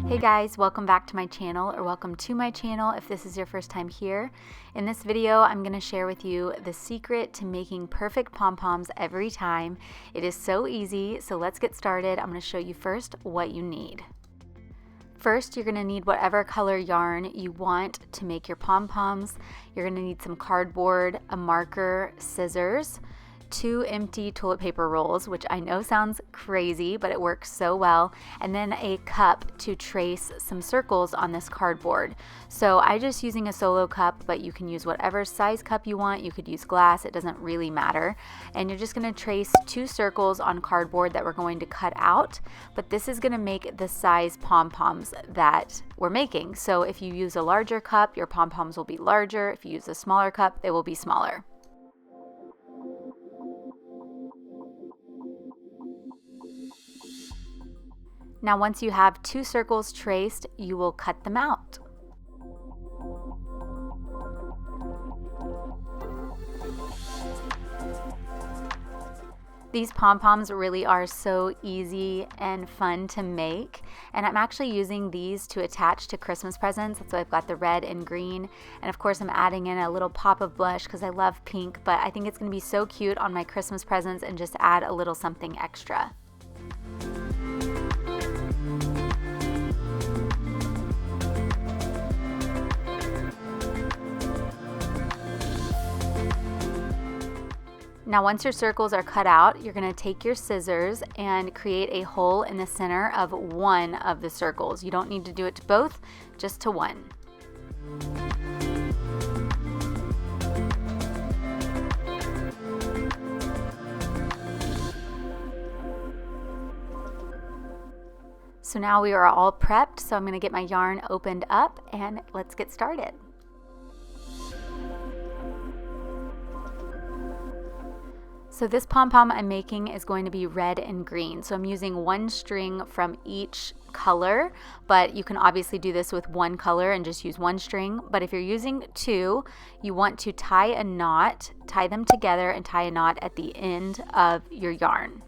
Hey guys, welcome back to my channel, or welcome to my channel if this is your first time here. In this video, I'm going to share with you the secret to making perfect pom-poms every time. It is so easy, so let's get started. I'm going to show you first what you need. First, you're going to need whatever color yarn you want to make your pom-poms. You're going to need some cardboard, a marker, scissors, 2 empty toilet paper rolls, which I know sounds crazy, but it works so well, and then a cup to trace some circles on this cardboard. So I'm just using a solo cup, but you can use whatever size cup you want. You could use glass, it doesn't really matter. And you're just going to trace 2 circles on cardboard that we're going to cut out, but this is going to make the size pom-poms that we're making. So if you use a larger cup, your pom-poms will be larger. If you use a smaller cup, they will be smaller. Now once you have 2 circles traced, you will cut them out. These pom-poms really are so easy and fun to make, and I'm actually using these to attach to Christmas presents. That's why I've got the red and green, and of course I'm adding in a little pop of blush because I love pink, but I think it's going to be so cute on my Christmas presents and just add a little something extra. Now once your circles are cut out, you're going to take your scissors and create a hole in the center of one of the circles. You don't need to do it to both, just to one. So now we are all prepped, so I'm going to get my yarn opened up and let's get started. So this pom-pom I'm making is going to be red and green. So I'm using 1 string from each color, but you can obviously do this with 1 color and just use 1 string. But if you're using 2, you want to tie a knot, tie them together and tie a knot at the end of your yarn.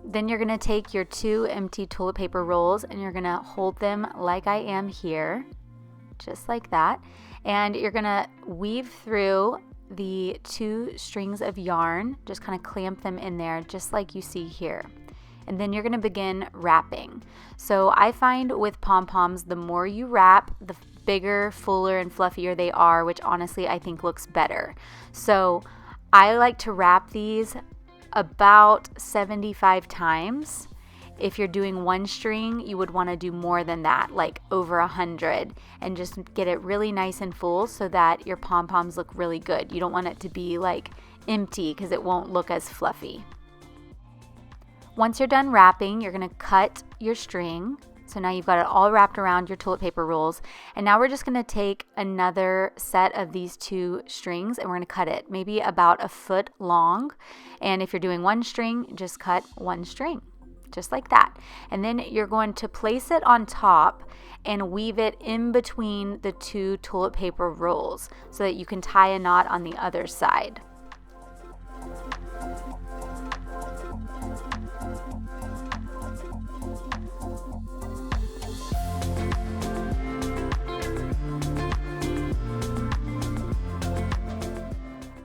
Then you're going to take your 2 empty toilet paper rolls and you're going to hold them like I am here. Just like that, and you're gonna weave through the 2 strings of yarn, just kind of clamp them in there just like you see here, and then you're gonna begin wrapping. So I find with pom-poms, the more you wrap, the bigger, fuller, and fluffier they are, which honestly I think looks better. So I like to wrap these about 75 times. If you're doing 1 string, you would want to do more than that, like over 100, and just get it really nice and full so that your pom-poms look really good. You don't want it to be like empty because it won't look as fluffy. Once you're done wrapping, you're going to cut your string. So now you've got it all wrapped around your toilet paper rolls. And now we're just going to take another set of these 2 strings and we're going to cut it maybe about a foot long. And if you're doing 1 string, just cut 1 string. Just like that. And then you're going to place it on top and weave it in between the 2 toilet paper rolls so that you can tie a knot on the other side.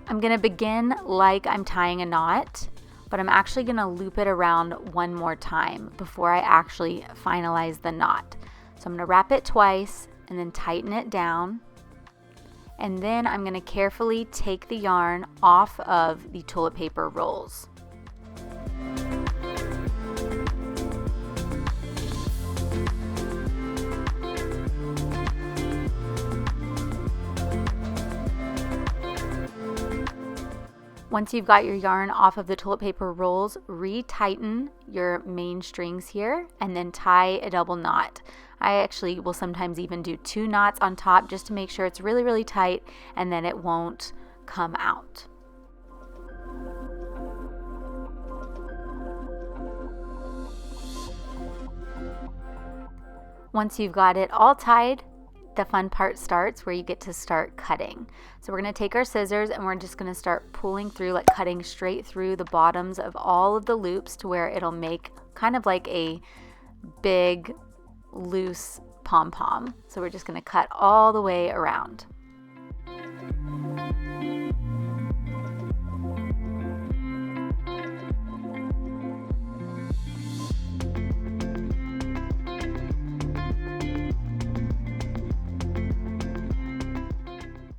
I'm going to begin like I'm tying a knot, but I'm actually going to loop it around 1 more time before I actually finalize the knot. So I'm going to wrap it twice and then tighten it down. And then I'm going to carefully take the yarn off of the toilet paper rolls. Once you've got your yarn off of the toilet paper rolls, re-tighten your main strings here and then tie a double knot. I actually will sometimes even do 2 knots on top just to make sure it's really, really tight and then it won't come out. Once you've got it all tied, the fun part starts where you get to start cutting. So we're going to take our scissors and we're just going to start pulling through, like cutting straight through the bottoms of all of the loops to where it'll make kind of like a big loose pom-pom. So we're just going to cut all the way around.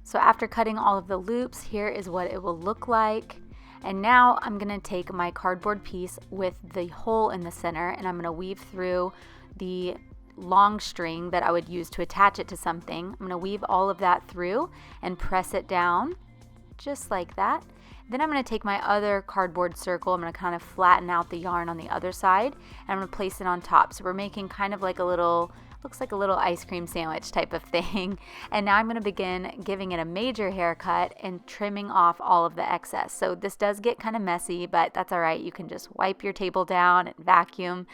So after cutting all of the loops, here is what it will look like. And now I'm gonna take my cardboard piece with the hole in the center and I'm gonna weave through the long string that I would use to attach it to something. I'm gonna weave all of that through and press it down just like that. Then I'm gonna take my other cardboard circle, I'm gonna kind of flatten out the yarn on the other side and I'm gonna place it on top. So we're making kind of like a little, looks like a little ice cream sandwich type of thing. And now I'm going to begin giving it a major haircut and trimming off all of the excess. So this does get kind of messy, but that's all right. You can just wipe your table down and vacuum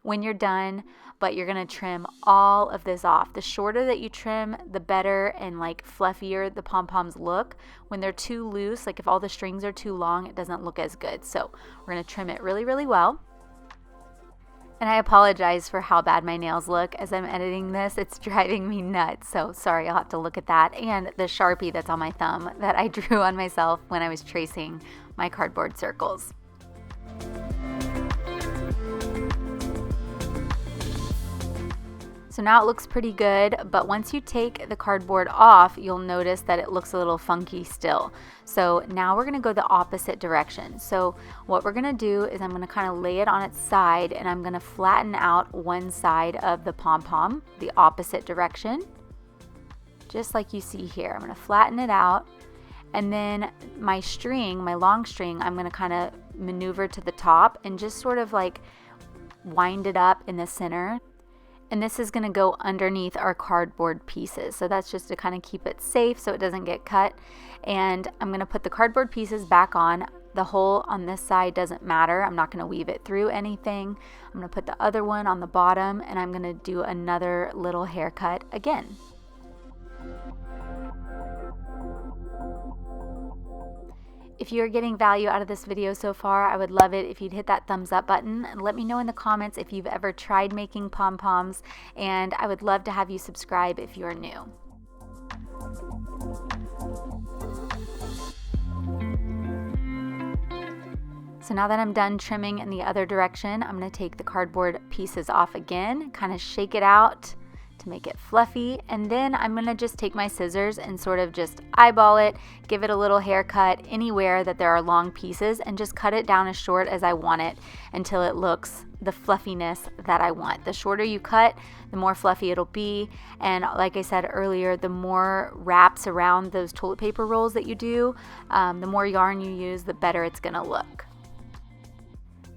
when you're done, but you're going to trim all of this off. The shorter that you trim, the better and like fluffier the pom-poms look. When they're too loose, like if all the strings are too long, it doesn't look as good. So we're going to trim it really, really well. And I apologize for how bad my nails look as I'm editing this. It's driving me nuts. So sorry, I'll have to look at that. And the Sharpie that's on my thumb that I drew on myself when I was tracing my cardboard circles. So now it looks pretty good, but once you take the cardboard off, you'll notice that it looks a little funky still. So now we're gonna go the opposite direction. So what we're gonna do is I'm gonna kind of lay it on its side and I'm gonna flatten out one side of the pom-pom, the opposite direction, just like you see here. I'm gonna flatten it out. And then my string, my long string, I'm gonna kind of maneuver to the top and just sort of like wind it up in the center. And this is going to go underneath our cardboard pieces. So that's just to kind of keep it safe so it doesn't get cut. And I'm going to put the cardboard pieces back on. The hole on this side doesn't matter. I'm not going to weave it through anything. I'm going to put the other one on the bottom and I'm going to do another little haircut again. If you're getting value out of this video so far, I would love it if you'd hit that thumbs up button and let me know in the comments if you've ever tried making pom-poms, and I would love to have you subscribe if you're new. So now that I'm done trimming in the other direction, I'm going to take the cardboard pieces off again, kind of shake it out to make it fluffy, and then I'm gonna just take my scissors and sort of just eyeball it, give it a little haircut anywhere that there are long pieces, and just cut it down as short as I want it until it looks the fluffiness that I want. The shorter you cut, the more fluffy it'll be, and like I said earlier, the more wraps around those toilet paper rolls that you do, the more yarn you use, the better it's gonna look.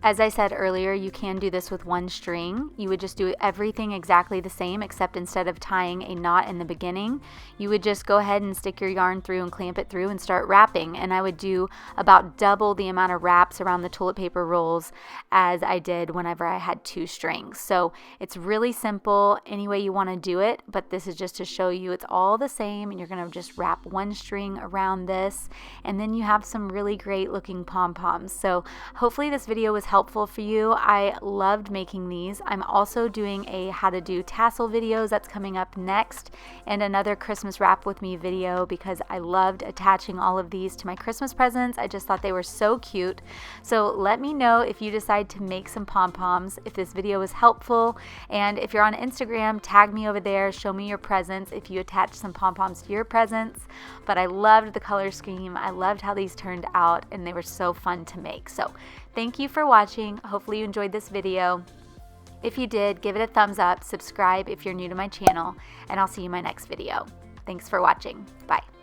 As I said earlier, you can do this with one string. You would just do everything exactly the same, except instead of tying a knot in the beginning, you would just go ahead and stick your yarn through and clamp it through and start wrapping. And I would do about double the amount of wraps around the toilet paper rolls as I did whenever I had two strings. So it's really simple any way you want to do it, but this is just to show you it's all the same, and you're going to just wrap one string around this, and then you have some really great looking pom-poms. So hopefully this video was helpful for you. I loved making these. I'm also doing a how to do tassel videos that's coming up next, and another Christmas wrap with me video because I loved attaching all of these to my Christmas presents. I just thought they were so cute. So let me know if you decide to make some pom-poms, if this video was helpful, and if you're on Instagram, tag me over there, show me your presents if you attach some pom-poms to your presents. But I loved the color scheme. I loved how these turned out, and they were so fun to make. So thank you for watching. Hopefully you enjoyed this video. If you did, give it a thumbs up, subscribe if you're new to my channel, and I'll see you in my next video. Thanks for watching. Bye.